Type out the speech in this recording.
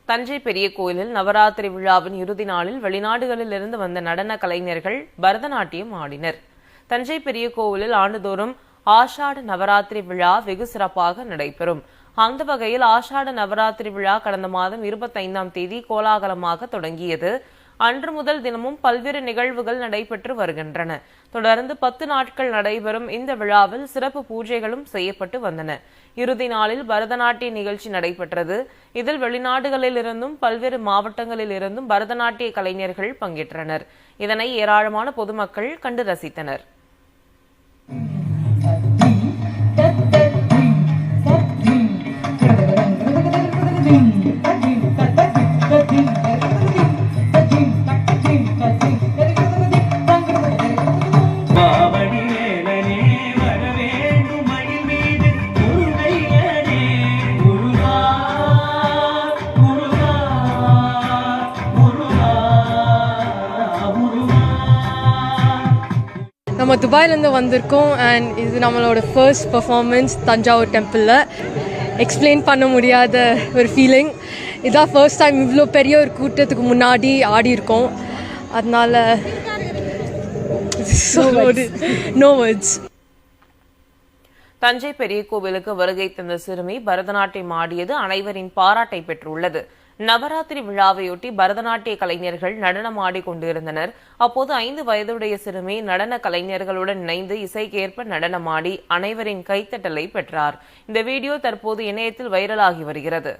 தஞ்சை பெரிய கோயிலில் நவராத்திரி விழாவின் இறுதி நாளில் வெளிநாடுகளில் இருந்து வந்த நடன கலைஞர்கள் பரதநாட்டியம் ஆடினர். தஞ்சை பெரிய கோவிலில் ஆண்டுதோறும் ஆஷாட நவராத்திரி விழா வெகு சிறப்பாக நடைபெறும். அந்த வகையில் ஆஷாட நவராத்திரி விழா கடந்த மாதம் 25ஆம் தேதி கோலாகலமாக தொடங்கியது. அன்று முதல் தினமும் பல்வேறு நிகழ்வுகள் நடைபெற்று வருகின்றன. தொடர்ந்து 10 நாட்கள் நடைபெறும் இந்த விழாவில் சிறப்பு பூஜைகளும் செய்யப்பட்டு வந்தன. இறுதி நாளில் பரதநாட்டிய நிகழ்ச்சி நடைபெற்றது. இதில் வெளிநாடுகளில் இருந்தும் பல்வேறு மாவட்டங்களில் இருந்தும் பரதநாட்டிய கலைஞர்கள் பங்கேற்றனர். இதனை ஏராளமான பொதுமக்கள் கண்டு ரசித்தனர். நம்ம துபாயிலேருந்து வந்திருக்கோம் அண்ட் இது நம்மளோட ஃபர்ஸ்ட் பர்ஃபார்மன்ஸ் தஞ்சாவூர் டெம்பிளில். எக்ஸ்பிளைன் பண்ண முடியாத ஒரு ஃபீலிங். இதான் ஃபர்ஸ்ட் டைம் இவ்வளோ பெரிய ஒரு கூட்டத்துக்கு முன்னாடி ஆடி இருக்கோம். அதனால நோ வேர்ட்ஸ். தஞ்சை பெரிய கோவிலுக்கு வருகை தந்த சிறுமி பரதநாட்டியம் ஆடியது அனைவரின் பாராட்டை பெற்றுள்ளது. நவராத்திரி விழாவையொட்டி பரதநாட்டிய கலைஞர்கள் நடனம் ஆடிக்கொண்டிருந்தனர். அப்போது 5 வயதுடைய சிறுமி நடன கலைஞர்களுடன் இணைந்து இசைக்கேற்ப நடனமாடி அனைவரின் கைத்தட்டலை பெற்றார். இந்த வீடியோ தற்போது இணையத்தில் வைரலாகி வருகிறது.